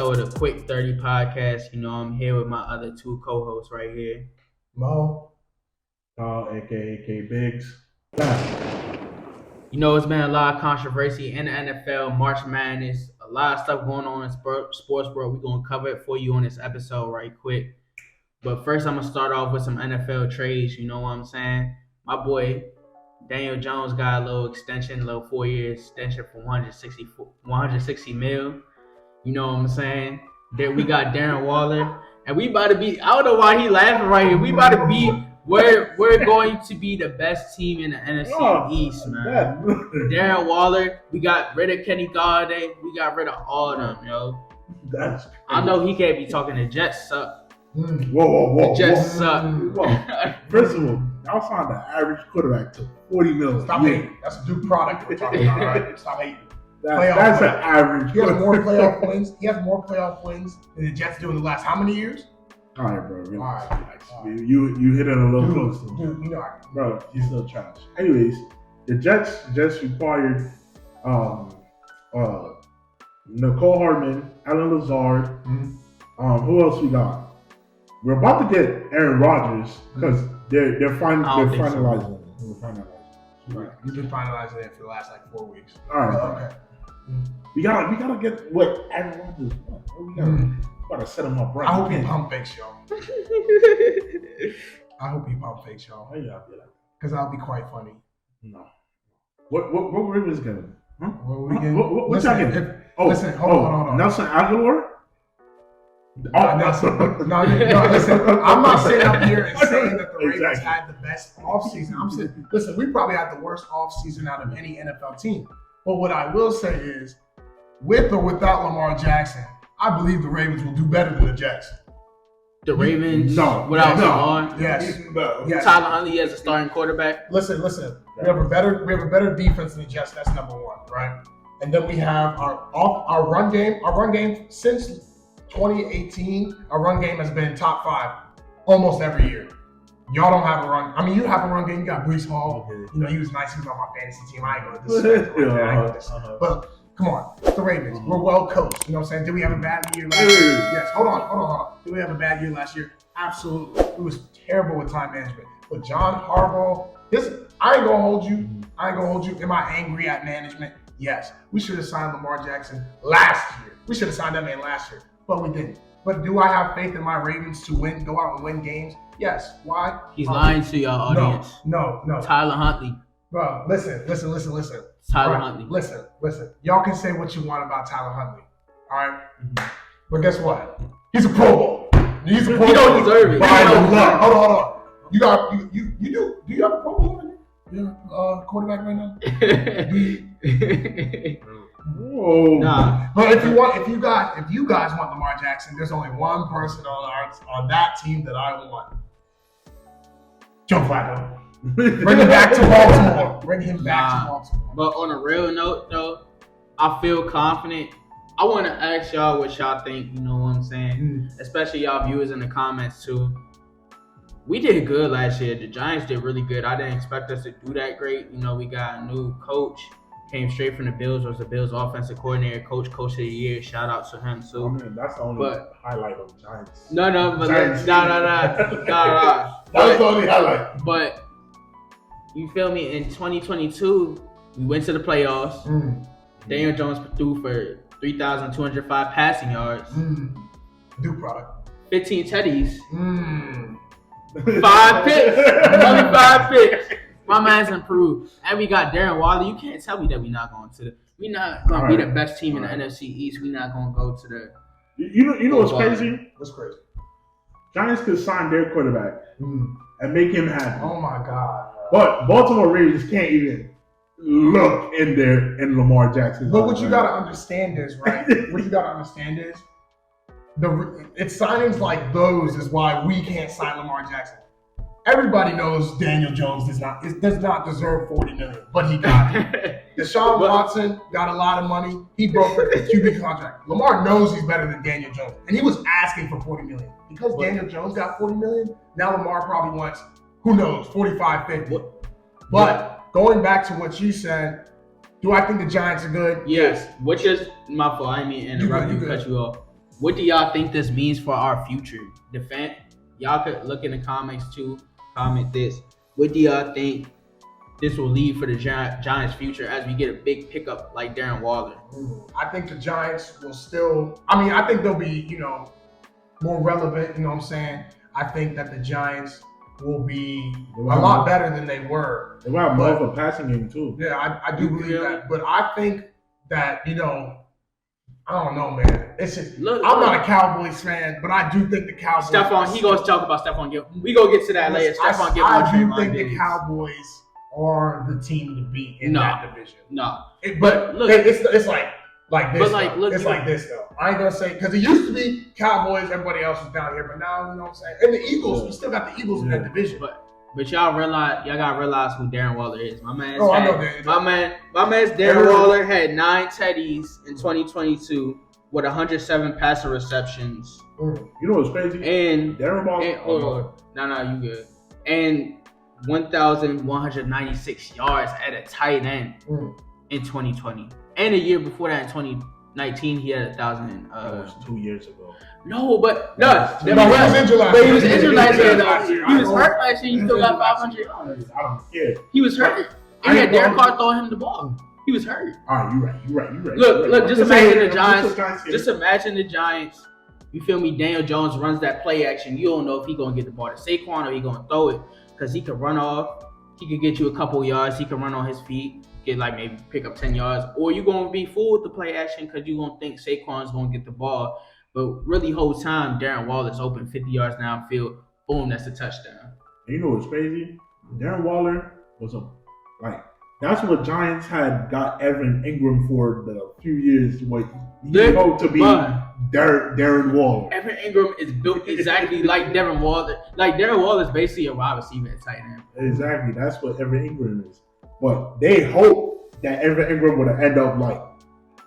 episode of the Quick 30 podcast. I'm here with my other two co-hosts right here. Mo. aka Biggs. It's been a lot of controversy in the NFL, March Madness, a lot of stuff going on in sports world. We're going to cover it for you on this episode right quick. But first, I'm going to start off with some NFL trades. You know what I'm saying? My boy, Daniel Jones got a little extension, a little 4-year extension for 160 mil. You know what I'm saying? Then we got Darren Waller. And we about to be, I don't know why he laughing right here. We about to be, we're going to be the best team in the NFC East, man. Darren Waller, we got rid of Kenny Galladay. We got rid of all of them, yo. That's crazy. I know he can't be talking. The Jets suck. Whoa. The Jets suck. First of all, y'all signed the average quarterback to $40 million. Stop hating. That's a Duke product we're talking about, right? Stop hating. That's an average. He has more playoff wins. He has more playoff wins than the Jets do in the last how many years? All right, bro. Relax. All right. You hit it a little close. Dude, you know Bro, he's still trash. Anyways, the Jets just required Nicole Hardman, Alan Lazard. Who else we got? We're about to get Aaron Rodgers because they're finalizing. Right. You've been finalizing it for the last 4 weeks. All right. Okay. We gotta get what Aaron Rodgers want. We gotta set him up right. I hope he pump fakes, y'all. I hope he pump fakes, y'all. Yeah. Because that'll be quite funny. No. What Ravens getting? Huh? What y'all getting? Listen, hold on. Nelson Aguilar? No, listen. I'm not sitting up here and saying that the Ravens had the best offseason. I'm saying, listen, we probably had the worst offseason out of any NFL team. But what I will say is, with or without Lamar Jackson, I believe the Ravens will do better than the Jets. The Ravens, without Lamar. Yes. Tyler Huntley as a starting quarterback. Listen. We have a better defense than the Jets. That's number one, right? And then we have our run game. Our run game since 2018, our run game has been top 5 almost every year. Y'all don't have a run. I mean, you have a run game. You got Breece Hall. Okay. He was nice. He was on my fantasy team. I ain't going to disrespect. But come on, the Ravens. We're well coached. You know what I'm saying? Did we have a bad year last year? Yes. Hold on. Did we have a bad year last year? Absolutely. It was terrible with time management. But John Harbaugh, I ain't gonna hold you. Am I angry at management? Yes. We should have signed Lamar Jackson last year. We should have signed that man last year, but we didn't. But do I have faith in my Ravens to go out and win games? Yes. Why? He's lying to y'all audience. No. Tyler Huntley. Bro, listen. Tyler right. Huntley. Listen. Y'all can say what you want about Tyler Huntley. All right? But guess what? He's a Pro Bowl. He's a Pro Bowl. He don't deserve it. Hold on. You do you have a Pro Bowl right now? You're quarterback right now? Whoa. Nah. But if you guys want Lamar Jackson, there's only one person on that team that I want. Joe Flacco. Bring him back to Baltimore. But on a real note, though, I feel confident. I want to ask y'all what y'all think. You know what I'm saying? Especially y'all viewers in the comments too. We did good last year. The Giants did really good. I didn't expect us to do that great. We got a new coach. Came straight from the Bills. Was the Bills offensive coordinator, coach of the year. Shout out to him too. I mean, that's the only highlight of the Giants. No. No. That's the only highlight. But you feel me? In 2022, we went to the playoffs. Daniel Jones threw for 3,205 passing yards. Duke product. 15 teddies. 5 picks. Only 5 picks. My man's improved. And we got Darren Waller. You can't tell me that we're not going to be the best team in the NFC East. We're not going to go to the... You know what's crazy? What's crazy? Giants could sign their quarterback and make him happy. Oh, my God. But Baltimore Ravens can't even look in Lamar Jackson. But what you got to understand is, right? It's signings like those is why we can't sign Lamar Jackson. Everybody knows Daniel Jones does not deserve $40 million, but he got it. Deshaun Watson got a lot of money. He broke the QB contract. Lamar knows he's better than Daniel Jones, and he was asking for $40 million. Because Daniel Jones got $40 million, now Lamar probably wants, who knows, 45, 50. But going back to what you said, do I think the Giants are good? Yes. Which is my fault. I didn't mean to interrupt you, cut you off. What do y'all think this means for our future? Y'all could look in the comments too. Comment this. What do y'all think this will lead for the Giants' future as we get a big pickup like Darren Waller? I think the Giants will still. I mean, I think they'll be, more relevant. You know what I'm saying? I think that the Giants will be a lot better than they were. They will have more of a passing game too. Yeah, I do believe that. But I think that, I don't know, man. It's just, I'm not a Cowboys fan, but I do think the Cowboys. Stephon, he goes to talk about Stephon Gilmore. We go get to that later. Stephon Gilmore. I do think the Cowboys are the team to beat in that division. No, but look, it's like this. But like, look, it's like this though. I ain't gonna say because it used to be Cowboys, everybody else was down here, but now you know what I'm saying. And the Eagles, we still got the Eagles in that division. But y'all gotta realize who Darren Waller is. My man. I know that. My man's Darren Waller had 9 TDs in 2022 with 107 passer receptions. You know what's crazy? And Darren Waller. No, you good. And 1,196 yards at a tight end in 2020. And a year before that, in 2019, he had 1,000. That was 2 years ago. No, but he was injured last year. He was injured last year. He was hurt last year. He still got 500 yards. I don't care. He was hurt. And he had Derek Carr throwing him the ball. He was hurt. All right, you're right. Look, just imagine the Giants. Just imagine the Giants. You feel me? Daniel Jones runs that play action. You don't know if he's going to get the ball to Saquon or he's going to throw it. Because he could run off. He could get you a couple yards. He can run on his feet. Get maybe pick up 10 yards. Or you're going to be fooled with the play action because you're going to think Saquon's going to get the ball. But really, whole time, Darren Waller's open 50 yards downfield. Boom, that's a touchdown. And you know what's crazy? Darren Waller was that's what Giants had got Evan Ingram for the few years. What he hoped to be Darren Waller. Evan Ingram is built exactly like Darren Waller. Like Darren Waller is basically a wide receiver at tight end. Exactly, that's what Evan Ingram is. But they hope that Evan Ingram would end up like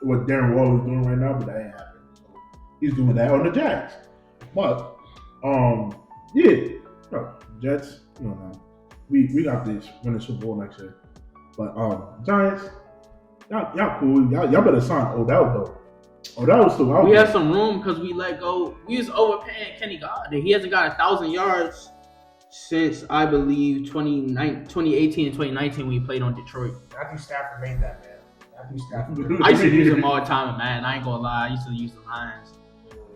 what Darren Waller is doing right now, but that ain't happening. So he's doing that on the Jags. But Jets, we got this win the Super Bowl next year. But Giants, y'all cool. Y'all better sign Odell though. Odell was still out. We have some room because we let go. We was overpaying Kenny Golladay. He hasn't got 1,000 yards since I believe 2018 and 2019 when he played on Detroit. Matthew Stafford made that, man. Matthew Stafford. I used to use him all the time, man. I ain't gonna lie. I used to use the Lions.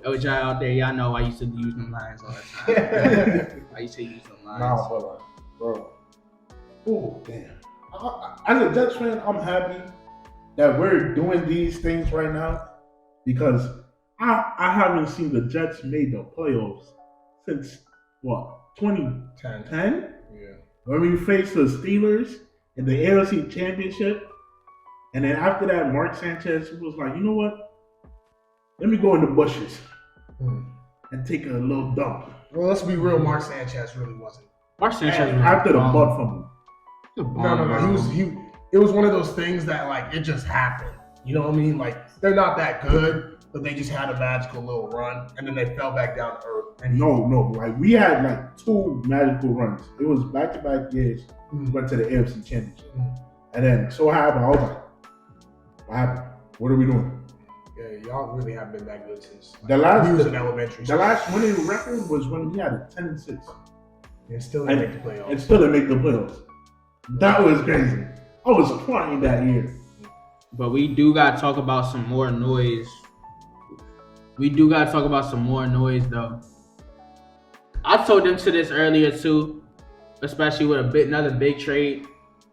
Y'all out there, y'all know I used to use them Lions all the time. I used to use them Lions. Nah, but bro. Oh damn. As a Jets fan, I'm happy that we're doing these things right now because I haven't seen the Jets made the playoffs since 2010? Yeah. When we faced the Steelers in the AFC Championship, and then after that, Mark Sanchez was like, you know what? Let me go in the bushes and take a little dump. Well, let's be real. Mark Sanchez really wasn't. Mark Sanchez was after the butt fumble. No. It was one of those things that it just happened. You know what I mean? They're not that good, but they just had a magical little run, and then they fell back down to earth. And no. We had 2 magical runs. It was back-to-back years. We went to the AFC Championship, and then so happened. I was like, "What happened? What are we doing?" Yeah, y'all really haven't been that good since the last. He was in elementary. The last winning record was when we had a 10-6. And still didn't make the playoffs. And still didn't make the playoffs. That was crazy. I was crying that year. But we do got to talk about some more noise. Though. I told them to this earlier, too, especially with another big trade.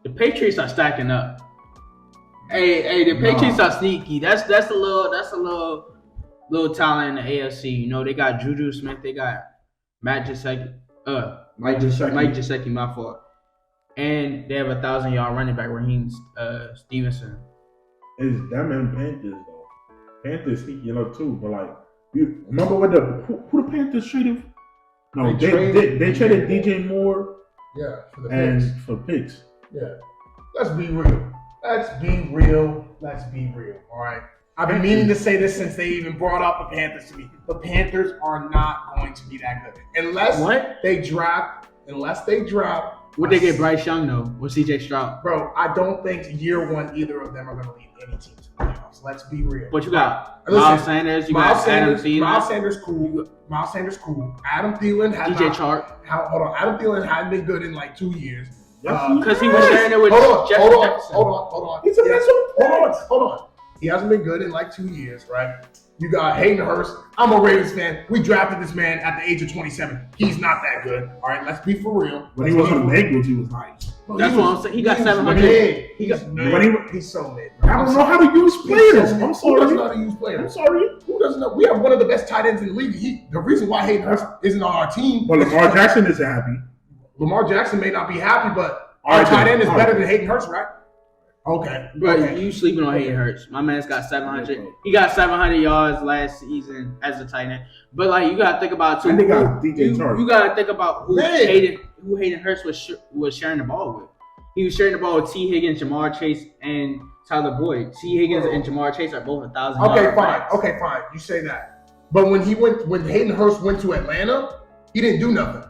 The Patriots are stacking up. Hey, the Patriots are sneaky. That's a little talent in the AFC. They got Juju Smith. They got Mike Gesicki, my fault. And they have 1,000-yard running back, Raheem Stevenson. Is that man Panthers though? Panthers sneaky too, but you remember what who the Panthers traded? No, they traded DJ Moore. Yeah, for picks. Yeah, let's be real. All right. I've been meaning to say this since they even brought up the Panthers to me. The Panthers are not going to be that good unless they draft. Would they get Bryce Young though, or CJ Stroud? Bro, I don't think year one either of them are going to lead any team to the playoffs. Rams. Let's be real. But you got Listen, Miles Sanders, you got Adam Thielen, Miles Sanders cool. Miles Sanders cool. Adam Thielen had DJ Chark. Hold on. Adam Thielen hadn't been good in like 2 years. Because he was sharing it with Jefferson. Hold on. He's a mess with Hold on. He hasn't been good in like 2 years, right? You got Hayden Hurst. I'm a Ravens fan. We drafted this man at the age of 27. He's not that good. All right, let's be for real. When he was on the Bengals, he was nice. That's what I'm saying. He got 700. He's so mid. I don't know how to use players. I'm Who sorry. doesn't know how to use players? I'm sorry. Who doesn't know? We have one of the best tight ends in the league. The reason why Hayden Hurst isn't on our team. But Lamar Jackson isn't happy. Lamar Jackson may not be happy, but our tight end is better than Hayden Hurst, right? Okay. But you sleeping on Hayden Hurst. My man's got 700. He got 700 yards last season as a tight end. But like you gotta think about too. And they got DJ Chark. You gotta think about who Hayden Hurst was sharing the ball with. He was sharing the ball with T. Higgins, Jamar Chase, and Tyler Boyd. T. Higgins and Jamar Chase are both 1,000 yards. Okay, fine. You say that. But when Hayden Hurst went to Atlanta, he didn't do nothing.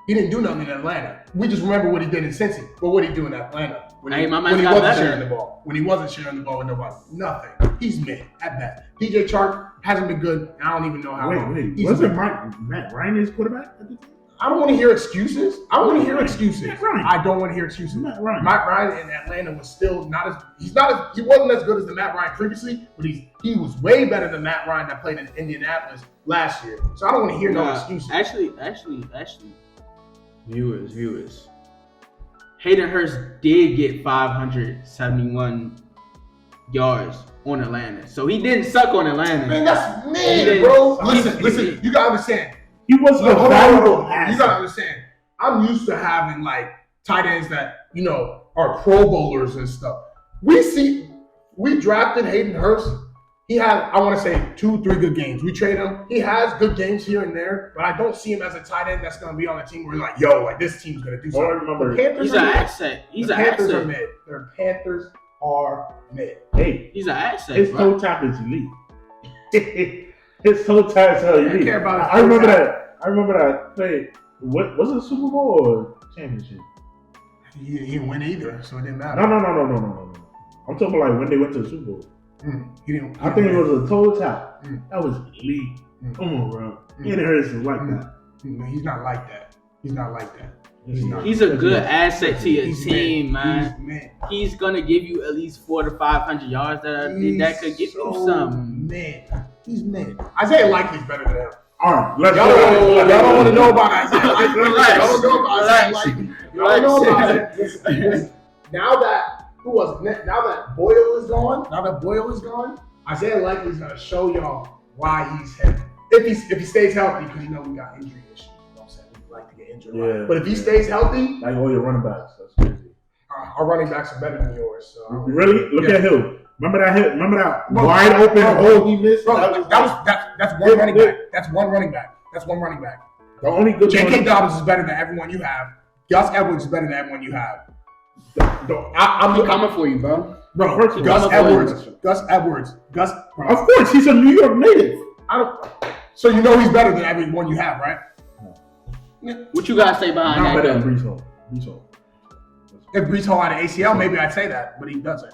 He didn't do nothing in Atlanta. We just remember what he did in Cincy. But what did he do in Atlanta? When he wasn't sharing the ball. When he wasn't sharing the ball with nobody. Nothing. He's mid at best. DJ Chark hasn't been good. I don't even know how long. Wait. Wasn't Matt Ryan his quarterback at the time? I don't want to hear excuses. I don't want to hear excuses. Matt Ryan. I don't want to hear excuses. Matt Ryan. Matt Ryan in Atlanta was still he wasn't as good as the Matt Ryan previously, but he was way better than Matt Ryan that played in Indianapolis last year. So I don't want to hear no excuses. Actually, viewers. Hayden Hurst did get 571 yards on Atlanta. So he didn't suck on Atlanta. Man, that's mid, bro. Listen, you gotta understand. He was a valuable asset. You gotta understand. I'm used to having like tight ends that, are Pro Bowlers and stuff. We drafted Hayden Hurst. He had, I want to say, 2-3 good games. We trade him. He has good games here and there, but I don't see him as a tight end that's going to be on a team where you're like, yo, like this team's going to do something. He's an asset. The Panthers are mid. The Panthers are mid. Hey, he's an asset. His toe tap is elite. His toe tap is elite. I don't care about his I remember that play. What was it, a Super Bowl or championship? He didn't win either, so it didn't matter. No. I'm talking about like when they went to the Super Bowl. I think it was a toe tap. That was elite. Come on, bro. Hayden Hurst is like that. No, he's not like that. He's a good asset to your team, man. He's gonna give you at least 400 to 500 yards that could give you some. Man, he's mid. Isaiah Likely's better than him. All right, let's y'all don't want to know about Isaiah Likely. Relax. Y'all don't know about it. Now that Boyle is gone, Isaiah Likely's gonna show y'all why he's heavy. If he stays healthy, because we got injury issues. You know what I'm saying? We like to get injured. Yeah. But if he stays healthy, like all your running backs, that's crazy. Our running backs are better than yours. So really? Look at Hill. Remember that hit? Remember that wide open hole he missed? Bro, that's one running back. That's one running back. The only good J.K. Dobbins is better than everyone you have. Gus Edwards is better than everyone you have. I'm coming for you, bro. Gus Edwards. Bro. Of course, he's a New York native. So you know he's better than everyone you have, right? What you guys say behind that? Not better than Breece Hall. If Breece Hall had an ACL, maybe I'd say that, but he doesn't.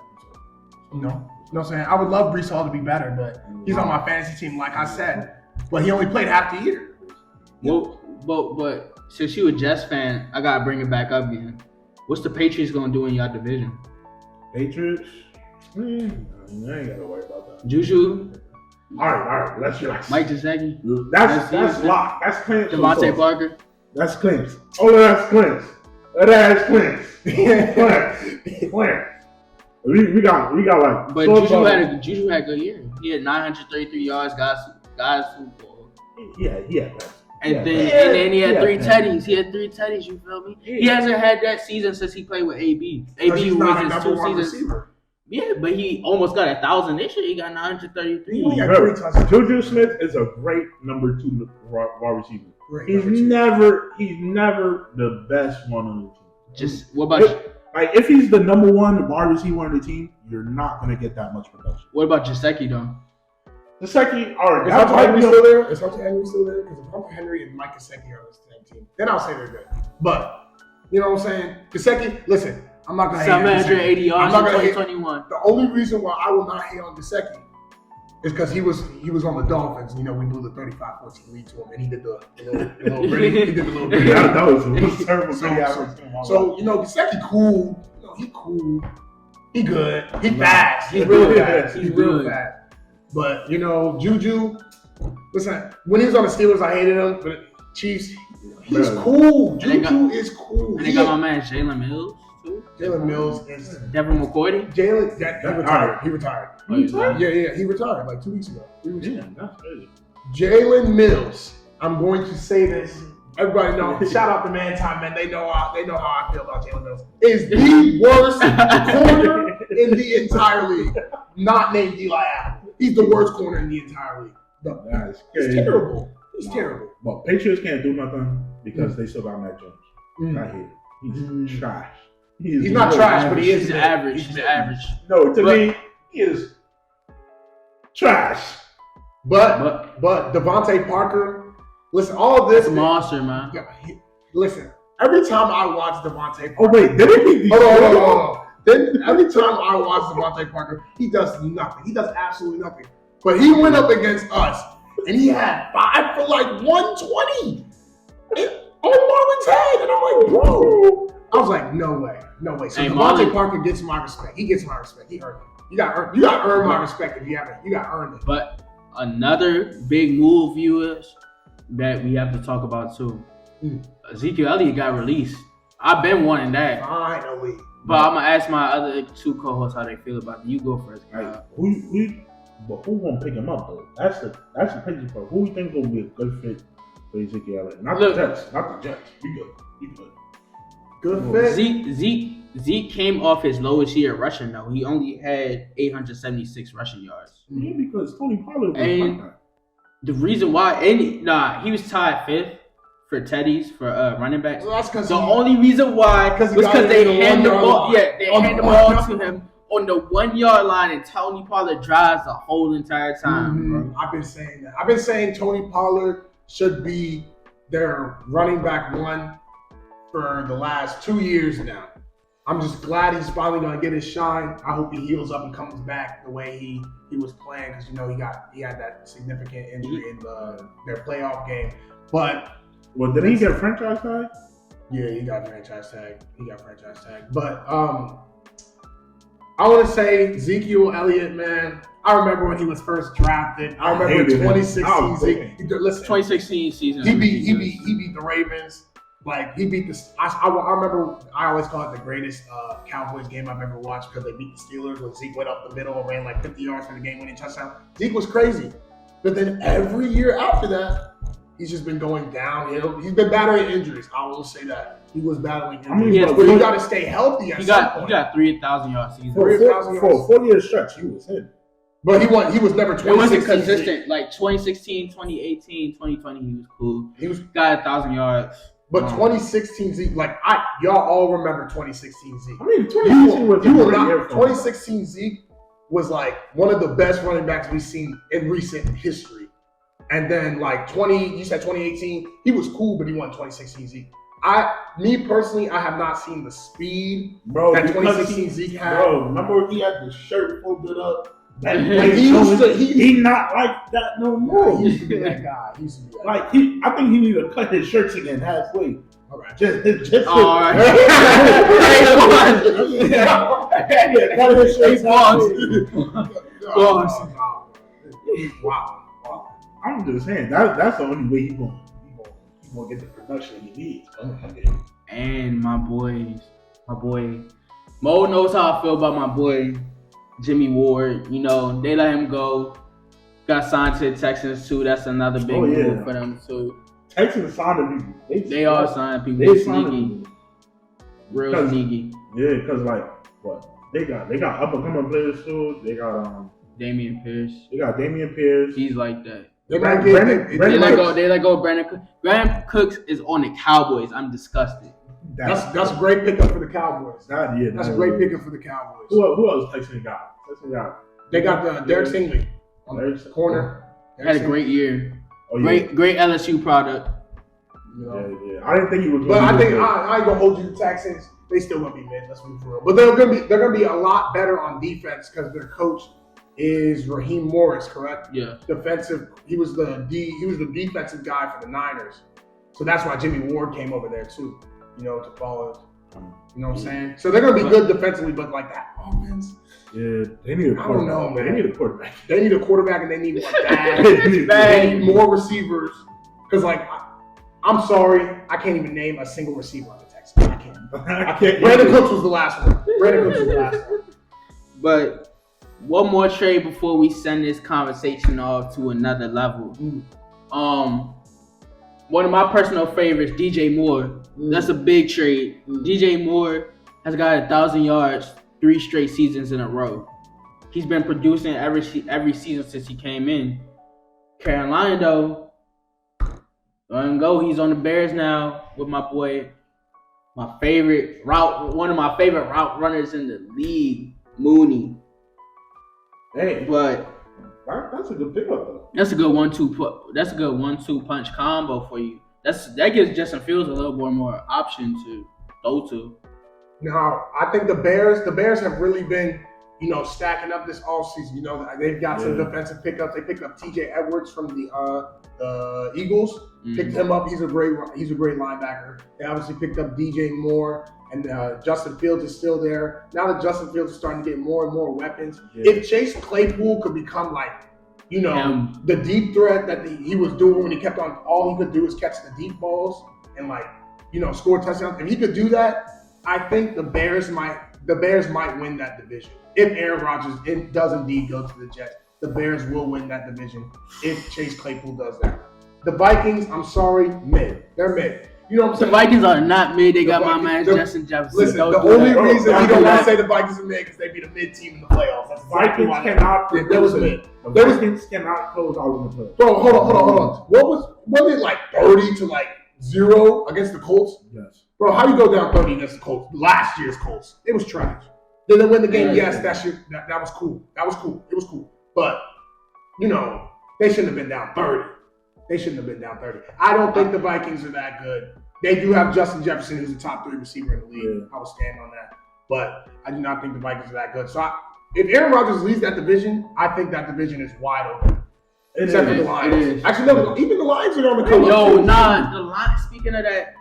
You know what I'm saying? I would love Breece Hall to be better, but he's on my fantasy team, like I said. But he only played half the year. Well, but since you a Jets fan, I gotta bring it back up again. What's the Patriots gonna do in your division? Patriots? I ain't gotta worry about that. Juju? All right, let's relax. Mike Gesicki? That's locked. That's Clint. Devontae Parker? That's Clint. Oh, that's Clint. That's Clint. Clint. We got like. But Juju had a good year. He had 933 yards, guys football. Yeah. And then he had 3 teddies. He had 3 teddies. You feel me? He hasn't had that season since he played with AB. AB was his 2 seasons. Receiver. Yeah, but he almost got 1,000 this year. He got 933. Juju Smith is a great number 2 wide receiver. He's never the best one on the team. Just what about you? Like if he's the number 1 wide receiver on the team, you're not gonna get that much production. What about Gesicki though? Gesicki, all right. Is Hunter Henry still there? Is Hunter Henry still there? Because if Hunter Henry and Mike Gesicki are on the same team, then I'll say they're good. But you know what I'm saying? Gesicki, listen, I'm not gonna hate on 780 yards I'm not in gonna hate- 2021. The only reason why I will not hate on Gesicki is because he was on the Dolphins. You know, we blew the 35-14 lead to him, and he did the little Brady. He did the little Brady. that was the most terrible So- thing I so- ever seen in my life. So, you know, Gesicki cool. You know, he cool. He good. He fast. He's real fast. He's real good. fast. But, you know, Juju, listen, when he was on the Steelers, I hated him. But Chiefs, he's Bro. cool. And they Juju is cool. And they got my man Jalen Mills too. Jalen Mills is Devin McCourty. Jalen. He retired. He retired. Oh, he's not. Yeah. He retired like 2 weeks ago. 3 weeks ago. Yeah, that's crazy. Jalen Mills. I'm going to say this. Everybody knows. Shout out to Man Time, man. They know how I feel about Jalen Mills. Is the worst corner in the entire league. Not named Eli Apple. He's the worst corner in the entire league. That's He's crazy. terrible. He's terrible. But Patriots can't do nothing because they still got Mac Jones. Mm. I hate it. He's trash. He's not trash, but he is He's mid. average. He's average. No, to But- me, he is trash. But Devontae Parker, listen, all of this. That's a monster, man. Listen, every time I watch Devontae Parker. Oh wait, didn't he? Hold on. Then every time I watch Devontae Parker, he does nothing. He does absolutely nothing. But he went up against us, and he had 5 for like 120 on Marlon's head, and I'm like, bro. I was like, no way. So Hey, Devontae Marlon- Parker gets my respect. He gets my respect. He earned it. You got to earn my respect if you haven't. You got to earn it. But another big move, viewers, that we have to talk about too. Ezekiel Elliott got released. I've been wanting that. Finally. But I'm gonna ask my other 2 co-hosts how they feel about it. You go first. Like, who gonna pick him up though? That's the crazy part. Who you think gonna be a good fit for Ezekiel Elliott? Not Look. the Jets. Not the Jets. You good. Good fit. Zeke came off his lowest year rushing though. He only had 876 rushing yards. Yeah, because Tony Pollard was And- like that. The reason why, he was tied 5th for Teddy's for running backs. Well, that's because The only reason why was 'Cause he got because it they in the hand the 1 yard ball. line. Yeah, they On hand the the 1 ball yard to him on the 1 yard line, and Tony Pollard drives the whole entire time. Bro. I've been saying that. I've been saying Tony Pollard should be their running back 1 for the last 2 years now. I'm just glad he's finally gonna get his shine. I hope he heals up and comes back the way he was playing, because you know he had that significant injury in their playoff game. But Well, did he get franchise tag? yeah, he got franchise tag. But I want to say Ezekiel Elliott, man. I remember when he was first drafted. I remember hated him. 2016 Zeke. Listen, 2016 season. he beat the Ravens. Like he beat the. I remember. I always call it the greatest Cowboys game I've ever watched, because they beat the Steelers when Zeke went up the middle and ran like 50 yards for the game-winning touchdown. Zeke was crazy, but then every year after that, he's just been going downhill. He's been battling injuries. I will say that he was battling injuries. I mean, Yes, but you got to stay healthy at He some got point. 3,000 yard season. For a 4-year stretch, he was hit. But he was never It wasn't 2016 consistent. Like 2016, 2018, 2020, he was cool. He was, Got 1,000 yards. but 2016 Zeke, like y'all all remember 2016 Zeke. I mean, You 2016 was a will great year not. for him. 2016 Zeke was like one of the best running backs we've seen in recent history. And then like you said 2018, he was cool, but he won 2016 Zeke. Me personally, I have not seen the speed Bro, that because 2016 Zeke had. Bro, remember he had the shirt folded up? Like, he not like that no He more. used to be that guy. He used to be that Like guy. I think he need to cut his shirts again halfway. All right. Just All right. yeah, cut his shirts halfway. Wow. I'm just saying that's the only way he gonna get the production he needs. And my boy, Mo knows how I feel about my boy, Jimmy Ward. You know, they let him go. Got signed to the Texans too. That's another big move for them too. Texans signed people. They are signing people. They Sneaky. signed Real 'Cause- sneaky. Yeah, because like what they got up and coming players too. They got Damian Pierce. Damian Pierce. He's like that. They might Brandon- get. Brandon They let go of Brandon Cooks. Brandon Cooks is on the Cowboys. I'm disgusted. That's a great pickup for the Cowboys. That's a great pickup for the Cowboys. Who else Texans got? They got the Derek Stingley on Derek- the corner. Had a great year. Oh, yeah. Great LSU product. You know? Yeah. I didn't think he was. But gonna I be think good. I ain't gonna hold you to Texans. They still gonna be mid. Let's be for real. But they're gonna be a lot better on defense because their coach is Raheem Morris, correct? Yeah. Defensive. He was the defensive guy for the Niners. So that's why Jimmy Ward came over there too. To follow. You know what I'm saying? So they're gonna be good defensively, but like that offense. Yeah, they need a quarterback. I don't know, man. They need a quarterback. They need a quarterback and they need one bad. They need more receivers. Because, I'm sorry, I can't even name a single receiver on the Texans. I can't. Brandon Cooks was the last one. But one more trade before we send this conversation off to another level. One of my personal favorites, DJ Moore. That's a big trade. DJ Moore has got 1,000 yards 3 straight seasons in a row. He's been producing every season since he came in. Carolina, though, let him go. He's on the Bears now with my boy, one of my favorite route runners in the league, Mooney. Hey, but that's a good pickup though. That's a good 1-2 punch combo for you. That gives Justin Fields a little more option to throw to. Now, I think the Bears have really been, stacking up this offseason. They've got some defensive pickups. They picked up TJ Edwards from the Eagles. Picked him up. He's a great linebacker. They obviously picked up DJ Moore, and Justin Fields is still there. Now that Justin Fields is starting to get more and more weapons, if Chase Claypool could become the deep threat that he was doing when he kept on, all he could do is catch the deep balls and score touchdowns. If he could do that, I think the Bears might win that division. If Aaron Rodgers does indeed go to the Jets, the Bears will win that division if Chase Claypool does that. The Vikings, I'm sorry, mid. They're mid. You know what I'm saying? The Vikings are not mid. They got my man Justin Jefferson. Listen, the only reason we don't want to say the Vikings are mid because they be the mid team in the playoffs. That's exactly why that was mid. The Vikings cannot close out in the playoffs. Bro, hold on. Was it 30 to 0 against the Colts? Yes. Bro, how you go down 30 against the Colts? Last year's Colts. It was trash. Then they win the game. Yes, that was cool. It was cool. But, they shouldn't have been down 30. I don't think the Vikings are that good. They do have Justin Jefferson, who's a top 3 receiver in the league. Yeah. I will stand on that. But I do not think the Vikings are that good. So if Aaron Rodgers leads that division, I think that division is wide open. Except for the Lions. Actually, no, even the Lions are on the come up. The Lions, speaking of that,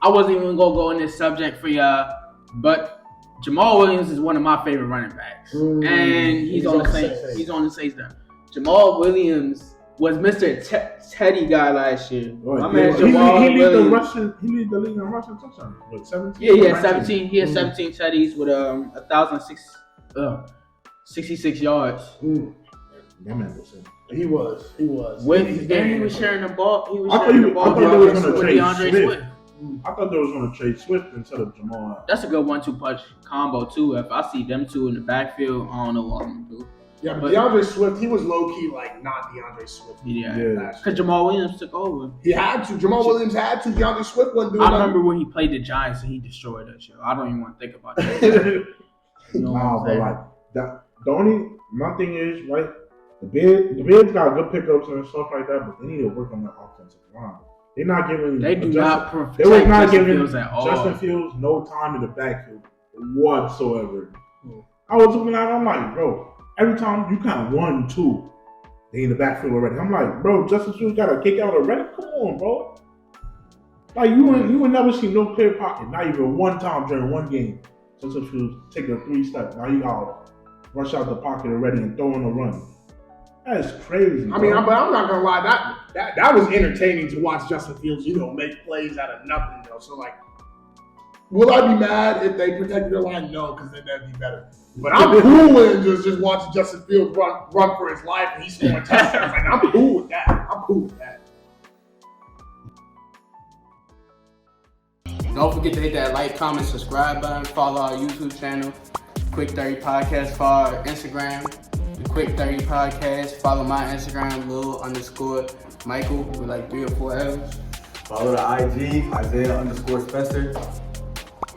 I wasn't even going to go in this subject for y'all, but Jamal Williams is one of my favorite running backs. And he's on the Saints. He's on the Saints now. Jamal Williams was Mr. Teddy guy last year. My man Jamal Williams. He lead the league in rushing touchdowns. What, 17? Yeah, he had 17. He had 17 Teddies with 1,066 yards. That man was in. He was. He was sharing the ball. I thought they was going to trade Swift. I thought they was going to trade Swift instead of Jamal. That's a good 1-2 punch combo too. If I see them two in the backfield, I don't know what I'm gonna do. Yeah, but DeAndre Swift, he was low key not DeAndre Swift. Yeah. Because Jamal Williams took over. He had to. Jamal Williams had to. DeAndre Swift wasn't doing I remember when he played the Giants and he destroyed that show. I don't even want to think about that. My thing is, right, the Bears got good pickups and stuff like that, but they need to work on the offensive line. They're not giving. They do not protect Justin Fields at all. Justin Fields no time in the backfield whatsoever. I was looking at it, I'm like, bro, every time you count 1, 2, they in the backfield already. I'm like, bro, Justin Fields got a kick out already? Come on, bro. Like, you would never see no clear pocket, not even one time during one game. Justin Fields take a 3-step. Now you got to rush out the pocket already and throw in a run. That's crazy. I mean, but I'm not gonna lie, that was entertaining to watch Justin Fields, make plays out of nothing, though. So will I be mad if they protected their line? No, because then that'd be better. But I'm cool with just watching Justin Fields run for his life and he's scoring touchdowns. I'm cool with that. Don't forget to hit that like, comment, subscribe button. Follow our YouTube channel, Quick 30 Podcast. Follow our Instagram, the Quick 30 Podcast. Follow my Instagram, Lil_Michael with 3 or 4 L's. Follow the IG, Isaiah_Spencer.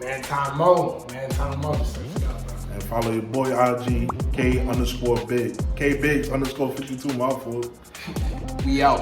Man, Tom Mo. And follow your boy IG, K_Big. K Biggs_52, my fault. We out.